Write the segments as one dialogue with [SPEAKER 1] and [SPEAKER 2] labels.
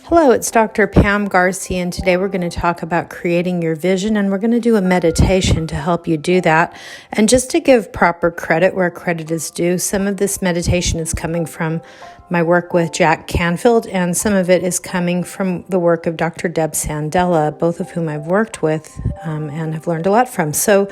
[SPEAKER 1] Hello, it's Dr. Pam Garcy, and today we're going to talk about creating your vision, and we're going to do a meditation to help you do that. And just to give proper credit where credit is due, some of this meditation is coming from my work with Jack Canfield, and some of it is coming from the work of Dr. Deb Sandella, both of whom I've worked with and have learned a lot from. So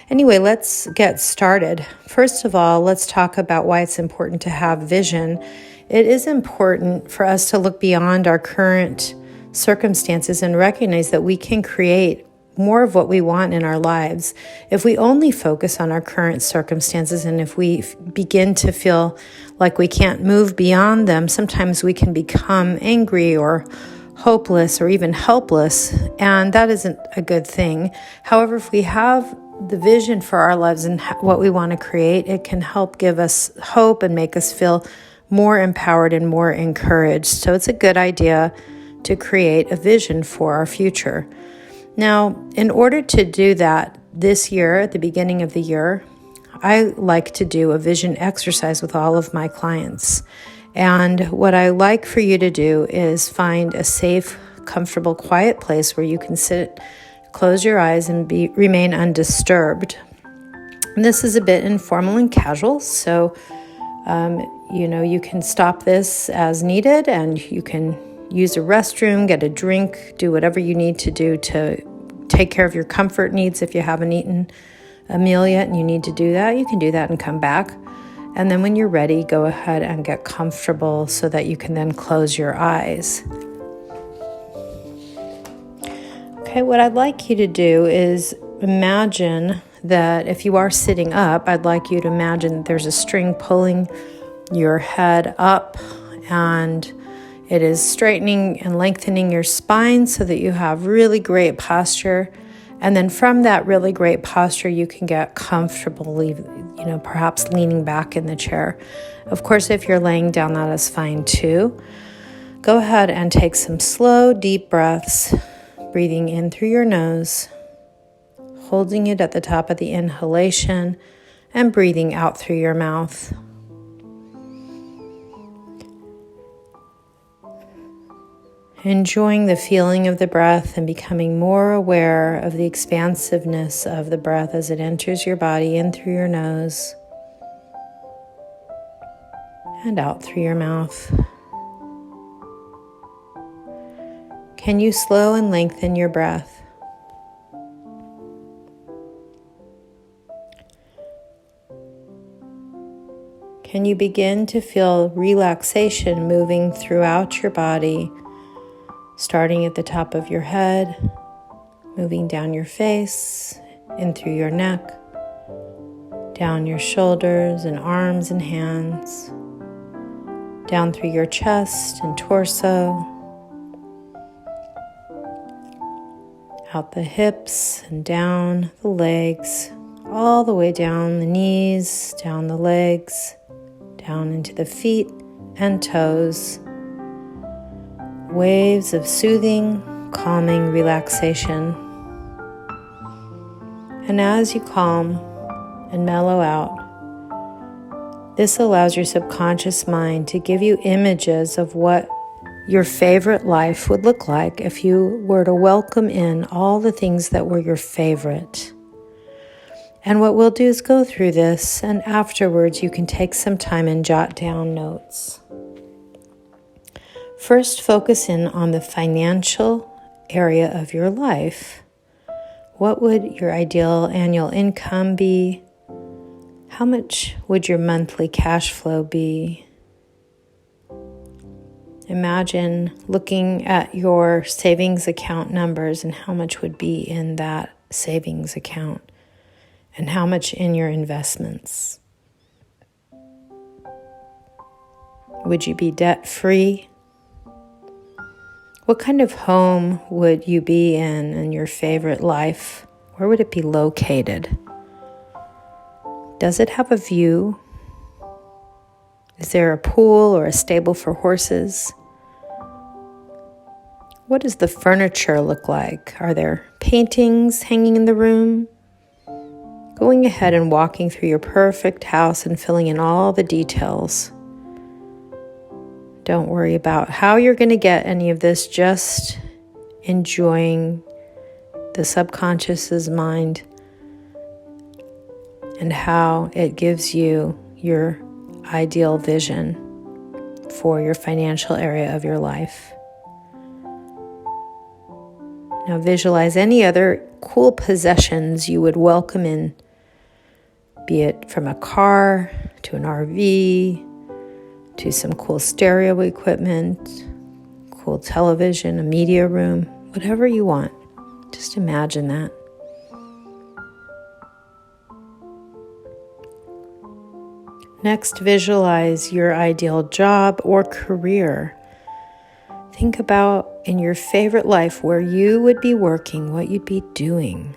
[SPEAKER 1] anyway, let's get started. First of all, let's talk about why it's important to have vision. It is important for us to look beyond our current circumstances and recognize that we can create more of what we want in our lives. If we only focus on our current circumstances and if we begin to feel like we can't move beyond them, sometimes we can become angry or hopeless or even helpless, and that isn't a good thing. However, if we have the vision for our lives and what we want to create, it can help give us hope and make us feel more empowered and more encouraged. So it's a good idea to create a vision for our future. Now, in order to do that this year, at the beginning of the year, I like to do a vision exercise with all of my clients. And what I like for you to do is find a safe, comfortable, quiet place where you can sit, close your eyes, and remain undisturbed. And this is a bit informal and casual, so you can stop this as needed, and you can use a restroom, get a drink, do whatever you need to do to take care of your comfort needs. If you haven't eaten a meal yet and you need to do that, you can do that and come back. And then when you're ready, go ahead and get comfortable so that you can then close your eyes. Okay, what I'd like you to do is imagine that if you are sitting up, I'd like you to imagine that there's a string pulling your head up, and it is straightening and lengthening your spine so that you have really great posture. And then from that really great posture, you can get comfortable, perhaps leaning back in the chair. Of course, if you're laying down, that is fine too. Go ahead and take some slow, deep breaths, breathing in through your nose, holding it at the top of the inhalation, and breathing out through your mouth. Enjoying the feeling of the breath and becoming more aware of the expansiveness of the breath as it enters your body in through your nose and out through your mouth. Can you slow and lengthen your breath? Can you begin to feel relaxation moving throughout your body, starting at the top of your head, moving down your face, in through your neck, down your shoulders and arms and hands, down through your chest and torso, out the hips and down the legs, all the way down the knees, down the legs, down into the feet and toes. Waves of soothing, calming relaxation. And as you calm and mellow out, this allows your subconscious mind to give you images of what your favorite life would look like if you were to welcome in all the things that were your favorite. And what we'll do is go through this, and afterwards you can take some time and jot down notes. First, focus in on the financial area of your life. What would your ideal annual income be? How much would your monthly cash flow be? Imagine looking at your savings account numbers and how much would be in that savings account and how much in your investments. Would you be debt-free? What kind of home would you be in your favorite life? Where would it be located? Does it have a view? Is there a pool or a stable for horses? What does the furniture look like? Are there paintings hanging in the room? Going ahead and walking through your perfect house and filling in all the details. Don't worry about how you're going to get any of this, just enjoying the subconscious's mind and how it gives you your ideal vision for your financial area of your life. Now visualize any other cool possessions you would welcome in, be it from a car to an RV, to some cool stereo equipment, cool television, a media room, whatever you want. Just imagine that. Next, visualize your ideal job or career. Think about in your favorite life where you would be working, what you'd be doing.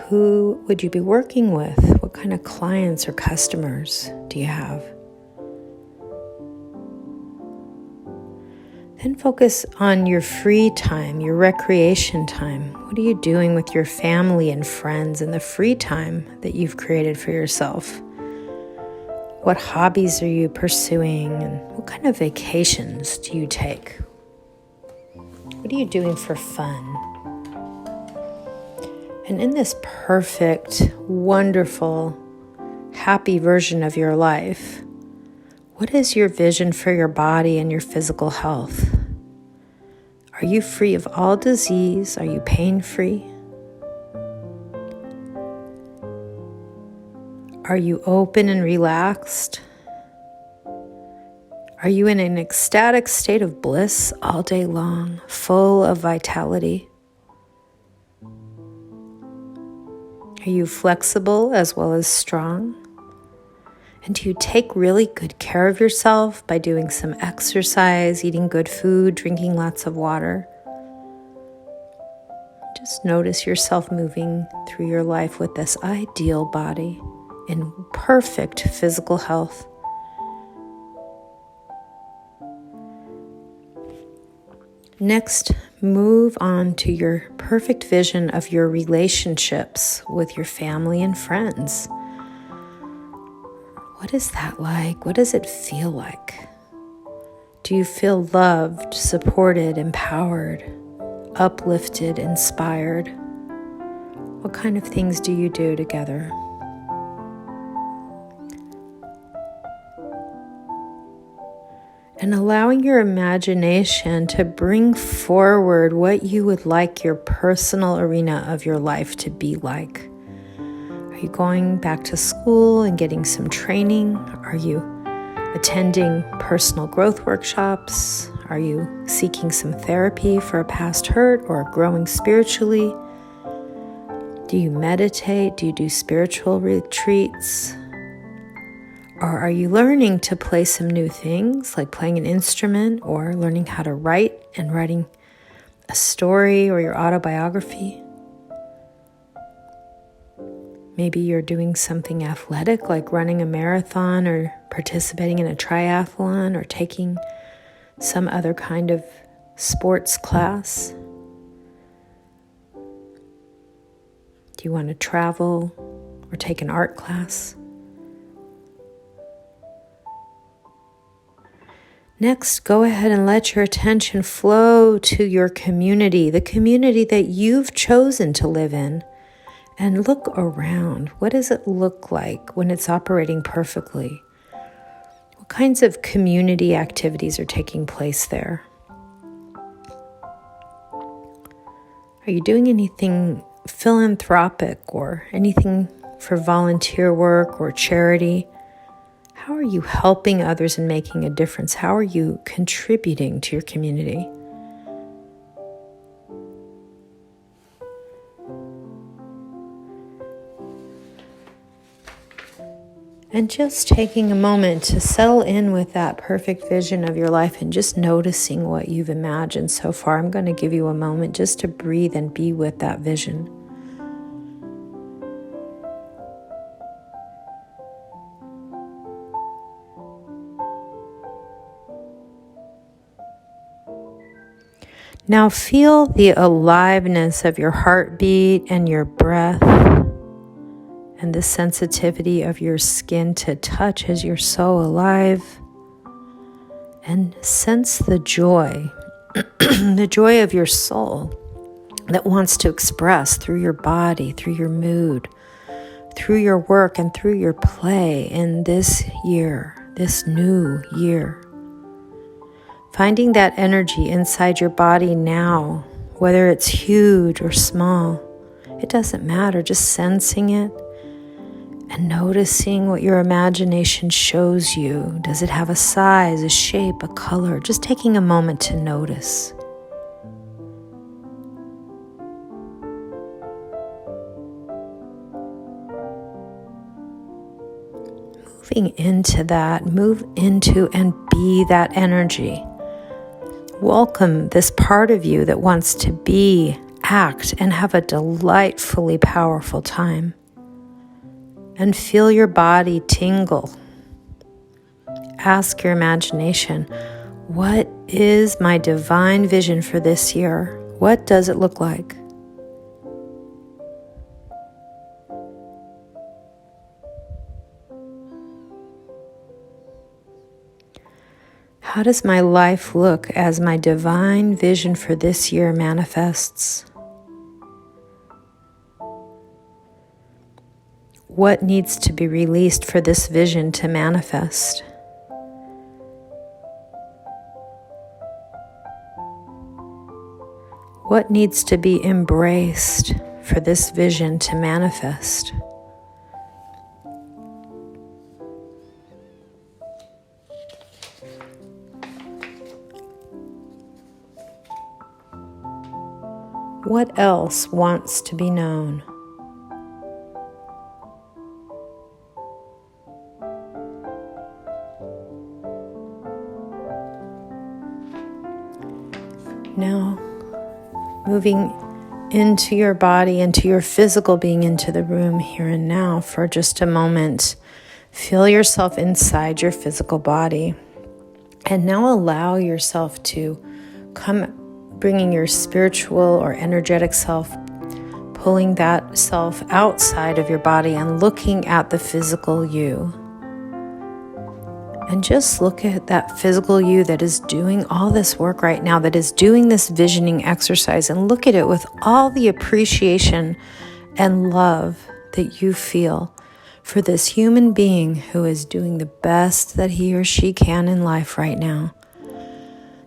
[SPEAKER 1] Who would you be working with? What kind of clients or customers do you have? Then focus on your free time, your recreation time. What are you doing with your family and friends in the free time that you've created for yourself? What hobbies are you pursuing, and what kind of vacations do you take? What are you doing for fun? And in this perfect, wonderful, happy version of your life, what is your vision for your body and your physical health? Are you free of all disease? Are you pain-free? Are you open and relaxed? Are you in an ecstatic state of bliss all day long, full of vitality? Are you flexible as well as strong? And do you take really good care of yourself by doing some exercise, eating good food, drinking lots of water? Just notice yourself moving through your life with this ideal body in perfect physical health. Next, move on to your perfect vision of your relationships with your family and friends. What is that like? What does it feel like? Do you feel loved, supported, empowered, uplifted, inspired? What kind of things do you do together? And allowing your imagination to bring forward what you would like your personal arena of your life to be like. Are you going back to school and getting some training? Are you attending personal growth workshops? Are you seeking some therapy for a past hurt or growing spiritually? Do you meditate? Do you do spiritual retreats? Or are you learning to play some new things, like playing an instrument or learning how to write and writing a story or your autobiography? Maybe you're doing something athletic, like running a marathon or participating in a triathlon or taking some other kind of sports class. Do you want to travel or take an art class? Next, go ahead and let your attention flow to your community, the community that you've chosen to live in. And look around. What does it look like when it's operating perfectly? What kinds of community activities are taking place there? Are you doing anything philanthropic or anything for volunteer work or charity? How are you helping others and making a difference? How are you contributing to your community? And just taking a moment to settle in with that perfect vision of your life and just noticing what you've imagined so far. I'm going to give you a moment just to breathe and be with that vision. Now feel the aliveness of your heartbeat and your breath and the sensitivity of your skin to touch as you're so alive. and sense the joy, the joy of your soul that wants to express through your body, through your mood, through your work, and through your play in this year, this new year. Finding that energy inside your body now, whether it's huge or small, it doesn't matter, just sensing it and noticing what your imagination shows you. Does it have a size, a shape, a color? Just taking a moment to notice. Moving into that, move into and be that energy. Welcome this part of you that wants to be, act, and have a delightfully powerful time. And feel your body tingle. Ask your imagination, what is my divine vision for this year? What does it look like? How does my life look as my divine vision for this year manifests? What needs to be released for this vision to manifest? What needs to be embraced for this vision to manifest? What else wants to be known? Now, moving into your body, into your physical being, into the room here and now for just a moment. Feel yourself inside your physical body. And now allow yourself to come, bringing your spiritual or energetic self, pulling that self outside of your body and looking at the physical you. And just look at that physical you that is doing all this work right now, that is doing this visioning exercise, and look at it with all the appreciation and love that you feel for this human being who is doing the best that he or she can in life right now.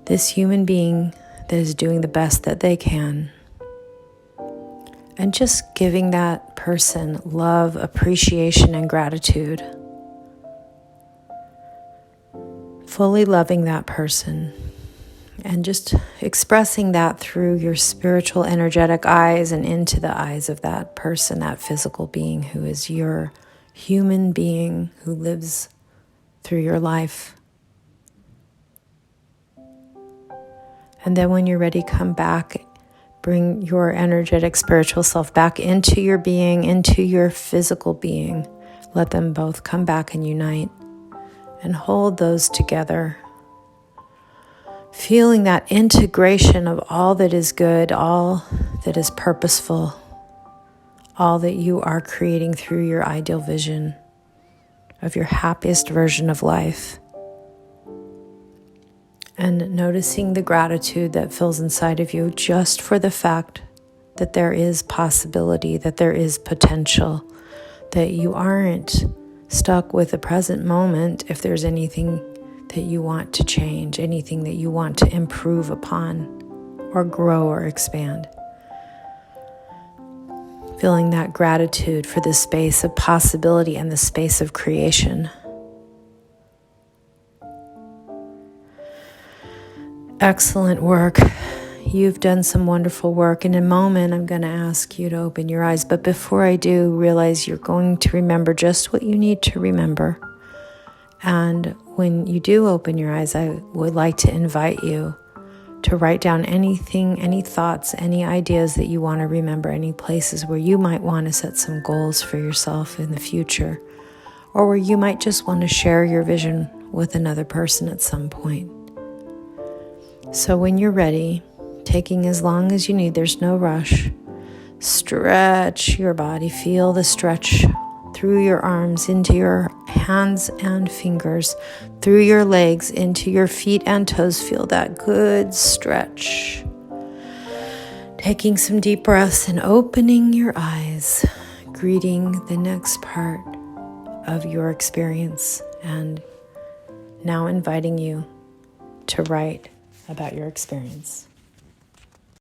[SPEAKER 1] This human being that is doing the best that they can. And just giving that person love, appreciation, and gratitude. Fully loving that person and just expressing that through your spiritual, energetic eyes and into the eyes of that person, that physical being who is your human being who lives through your life. And then when you're ready, come back, bring your energetic spiritual self back into your being, into your physical being. Let them both come back and unite. And hold those together, feeling that integration of all that is good, all that is purposeful, all that you are creating through your ideal vision of your happiest version of life. And noticing the gratitude that fills inside of you just for the fact that there is possibility, that there is potential, that you aren't stuck with the present moment. If there's anything that you want to change, anything that you want to improve upon or grow or expand. Feeling that gratitude for the space of possibility and the space of creation. Excellent work. You've done some wonderful work. In a moment, I'm going to ask you to open your eyes. But before I do, realize you're going to remember just what you need to remember. And when you do open your eyes, I would like to invite you to write down anything, any thoughts, any ideas that you want to remember, any places where you might want to set some goals for yourself in the future, or where you might just want to share your vision with another person at some point. So when you're ready, taking as long as you need, there's no rush. Stretch your body. Feel the stretch through your arms into your hands and fingers through your legs into your feet and toes. Feel that good stretch. Taking some deep breaths and opening your eyes, greeting the next part of your experience, and now inviting you to write about your experience.